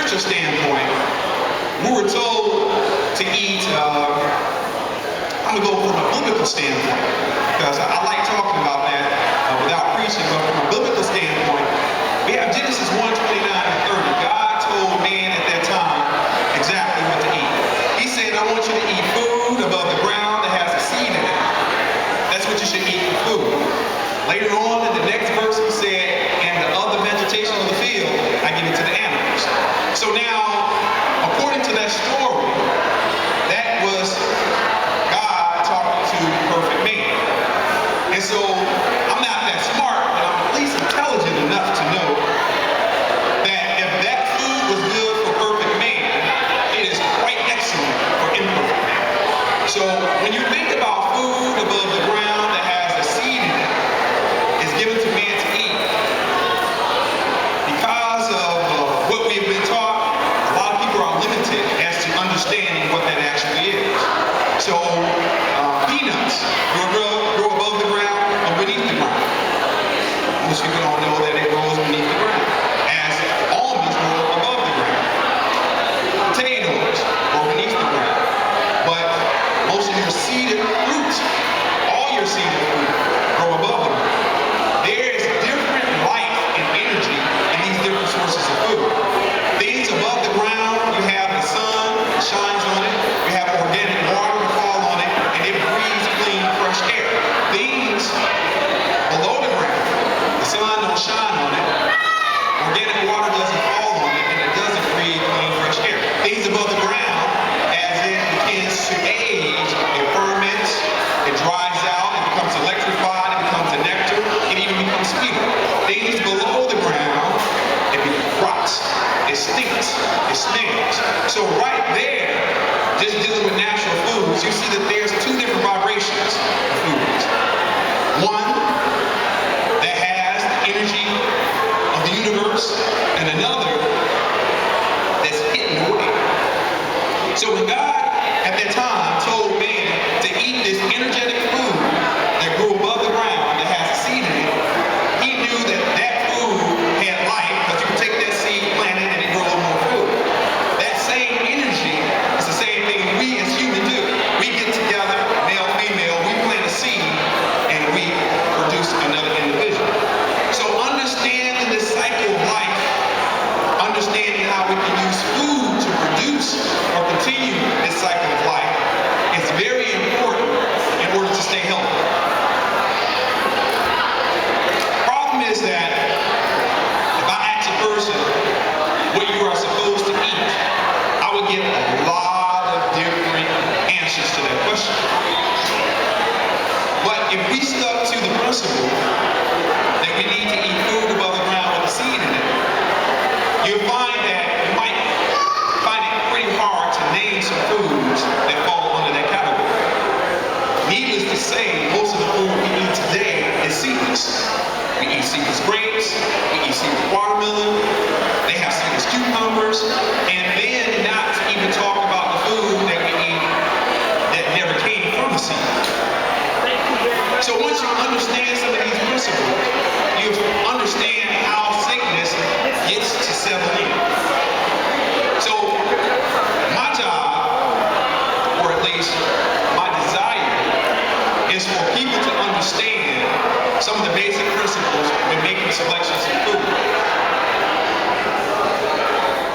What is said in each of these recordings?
spiritual standpoint, we were told to eat, I'm going to go from a biblical standpoint, because I like talking about that without preaching, but from a biblical standpoint, we have Genesis 1:29 and 30. God told man at that time exactly what to eat. He said, I want you to eat food above the ground that has a seed in it. That's what you should eat for food. Later on in the next verse, he said, and the other vegetation of the field, I give it to the animals. So now, according to that story, that was God talking to perfect man. And so, I'm not that smart, but I'm at least intelligent enough to know that if that food was good for perfect man, it is quite excellent for imperfect man. So, when you think about food above the ground that has a seed in it, it's given to man to eat. Because of what we've been taught, a lot of people are limited as to understanding what that actually is. So, peanuts grow above the ground or beneath the ground. Most people don't know that it grows beneath the ground, as almonds grow above the ground. Potatoes grow beneath the ground. But most of your seeded fruits, all your seeded fruit, grow above the ground. There is different life and energy in these different sources of food. Things above the ground, you have the sun that shines on it, you have organic water to fall on it, and it breathes clean, fresh air. Things below the ground, the sun don't shine on it, organic water doesn't fall on it, and it doesn't breathe clean, fresh air. Things above the ground, as it begins to age, it ferments, it dries out, it becomes electrified, it becomes a nectar, it even becomes sweeter. Things below the ground, it rots, it stinks, it smells. So right there, just dealing with natural foods, you see that there's two different vibrations of foods. One that has the energy of the universe, and another that's hidden away. So when God, at that time, told man to eat this energetic food that grew above the ground, that has a seed in it, he knew that that food had life, because you can take that seed, plant it, and it grows more food. That same energy is the same thing we as humans do. We get together, male, female, we plant a seed, and we produce another individual. So understanding this cycle of life, understanding how we can use food to produce or continue this cycle of life, is very important in order to stay healthy. Problem is that if I ask a person what you are supposed to eat, I would get a lot of different answers to that question. But if we stuck to the principle that we need to eat food above the ground with a seed in it, you'll find that you might find it pretty hard to name some foods that fall under that category. Needless to say, most of the food we eat today is seedless. We eat seedless grapes, we eat seedless watermelon, they have seedless cucumbers, and then not to even talk about the food that we eat that never came from the seed. So once you understand some of these principles, you understand how sickness gets to settle in. So my job, or at least my desire, is for people to understand some of the basic principles when making selections of food.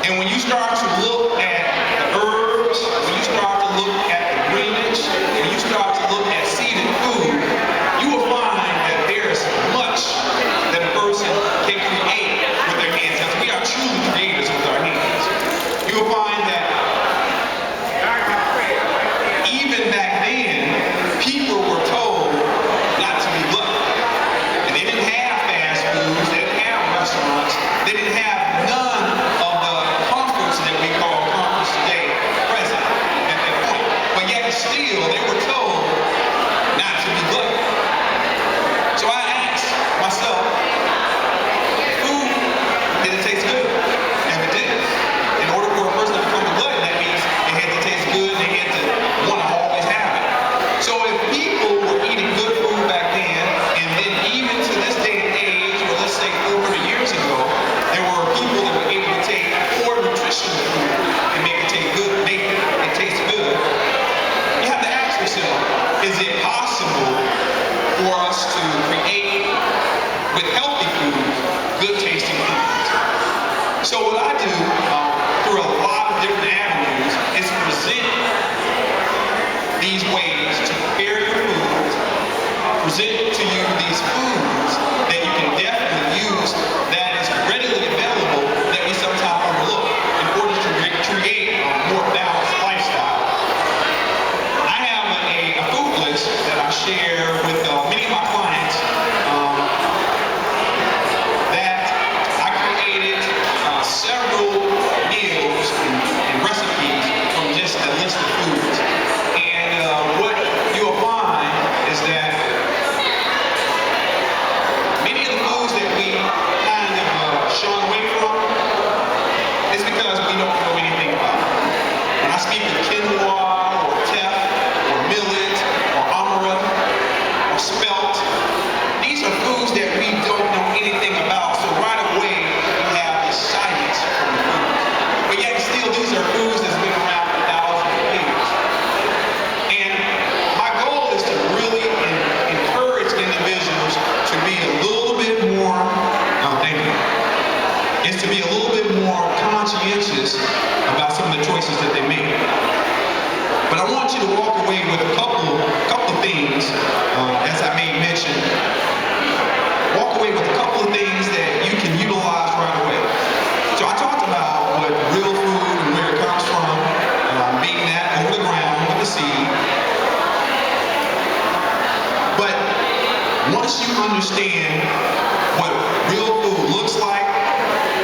And when you start to look at the herbs, when you start to look at the greenage, when you start to look at seeded food, you will find that there is much that a person can create with their hands. Because we are truly creators with our hands. You will find that even back then, people were told not to be gluttons. And they didn't have fast foods, they didn't have restaurants, they didn't have none of the comforts that we traditional food and make it taste good, you have to ask yourself, is it possible for us to create with healthy food, good tasting foods? So what I do through a lot of different avenues is present these ways to prepare your foods, present to you these foods that you can definitely use that is readily available that we sometimes overlook in order to create a more balanced lifestyle. I have a food list that I share with many of my clients that I created several meals and recipes from just a list of foods. And what you'll find is that many of the foods that we kind of shun away from is because we don't know anything about it. When I speak of quinoa or teff or millet or amara or spelt, these are foods that we don't know anything about. So right away we have this silence from the food. But yet still these are foods that's been around for thousands of years. And my goal is to really encourage individuals to be a little bit more, is to be a little bit more conscientious about some of the choices that they make. But I want you to walk away with a couple things, as I made mention. Walk away with a couple of things that you can utilize right away. So I talked about what real food and where it comes from, being that over the ground with the seed. But once you understand what real food looks like,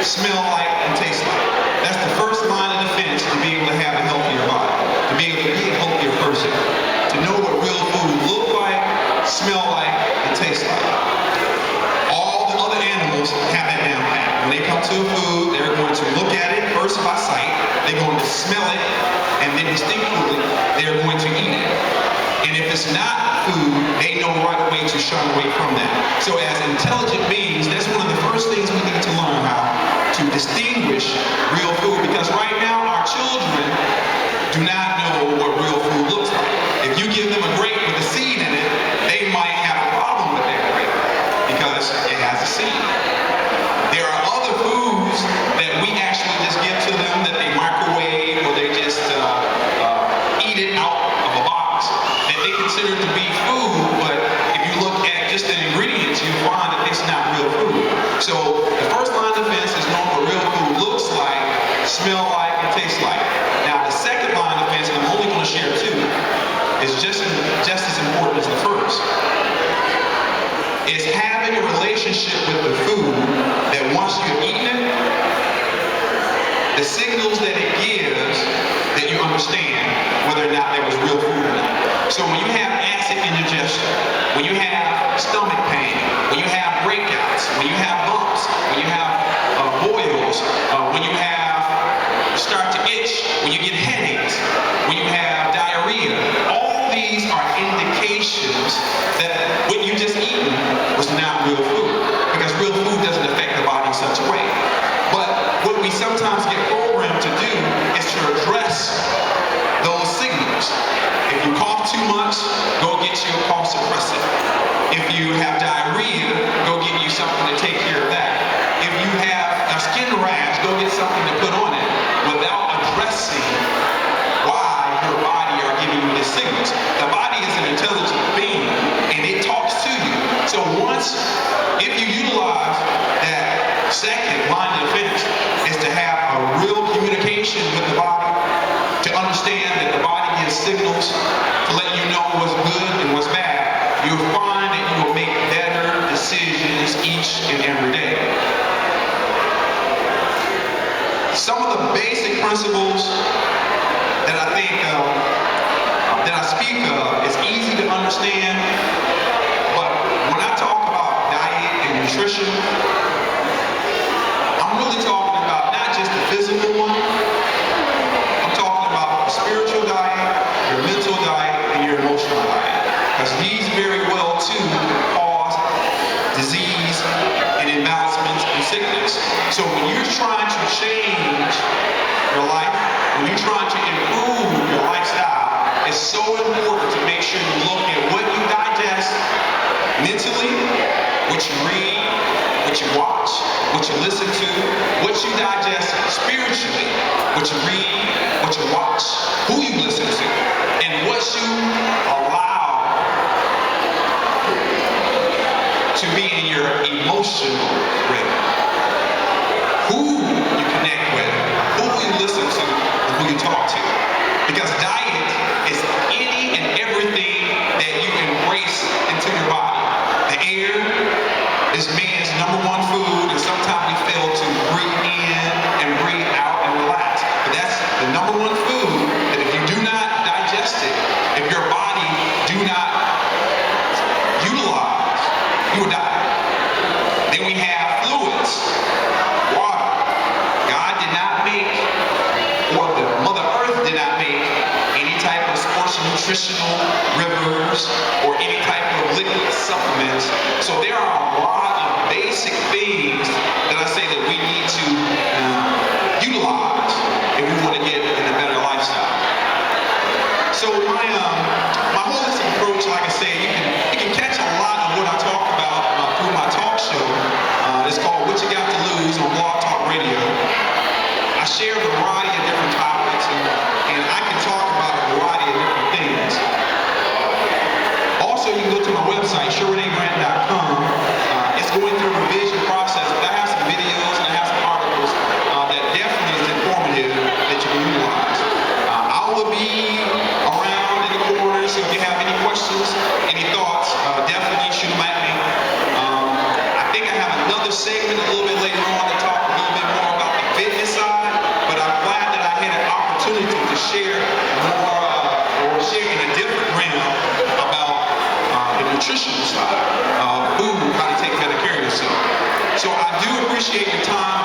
smell like, and taste like, that's the first line of defense to be able to have a healthier body, to be able to be a healthier person, to know what real food look like, smell like, and taste like. All the other animals have that down pat. When they come to a food, they're going to look at it first by sight, they're going to smell it, and then instinctively, they're going to eat it. And if it's not food, they know right away to shun away from that. So as intelligent beings, that's one of the first things we need to learn, how to distinguish real food, because right now our children do not know what real food looks like. If you give them a grape with a seed in it, they might have a problem with that grape because it has a seed. There are other foods that we actually just give to them that they microwave or they just eat it out of a box that they consider to be food, but if you look at just the ingredients, you find that it's not real food. So the first line of defense is knowing what real food looks like, smell like, and taste like. Now the second line of defense, and I'm only going to share two, is just as important as the first. Is having a relationship with the food that once you've eaten it, the signals that it gives that you understand whether or not there was real food or not. So when you have acid indigestion, when you have stomach pain, when you have breakouts, when you have bumps, when you have boils, when you start to itch, when you get headaches, when you have diarrhea, all these are indications that what you just eaten was not real food, because real food doesn't affect the body in such a way. But what we sometimes get programmed to do is to address those signals. If you cough too much, go get you a cough suppressant. If you have diarrhea, go get you something to take care of that. If you have a skin rash, go get something to put on it, without addressing why your body are giving you these signals. The body is an intelligent being, and it talks to you. So if you utilize that second line of defense, is to have a real communication with the body, to understand that the body gives signals to let you know what's good and what's bad, you'll find that you will make better decisions each and every day. Some of the basic principles that I think that I speak of is easy to understand, but when I talk about diet and nutrition, I'm really talking about not just the physical one. I'm talking about the spiritual diet, your mental diet, and your emotional diet, because these very well too cause disease and imbalancements and sickness. So when you're trying to change your life, when you're trying to improve your lifestyle, it's so important to make sure you look at what you digest mentally, what you read, what you watch, what you listen to, what you digest spiritually, what you read, what you watch, who you listen to, and what you allow to be in your emotional rhythm. Who you connect with, who you listen to, and who you talk to. Because diet is any and everything that you embrace into your body. The air is man's #1 food, and sometimes we fail to breathe in and breathe out and relax. But that's the #1 food that if you do not digest it, if your body do not utilize, you will die. Then we have fluids, water. God did not make, or the Mother Earth did not make, any type of sports nutritional rivers or any type of liquid supplements. So there are a lot of basic things that I say that we need to utilize if we want to get in a better lifestyle. So my holistic approach, like I said, you can catch a lot of what I talk about through my talk show. It's called What You Got to Lose on Blog Talk Radio. I share a variety of different topics, and I can talk about a variety of different things. Also, you can go to my website, SherwoodGrant.com. It's going through a revision process, but I have some videos and I have some articles that definitely is informative that you can utilize. I will be around in the corner, so if you have any questions, any thoughts, definitely shoot them at me. I think I have another segment a little bit later on to talk a little bit more about the fitness side, but I'm glad that I had an opportunity to share more, or share in a different realm about the nutritional side of food, how to take better care of yourself. So I do appreciate your time.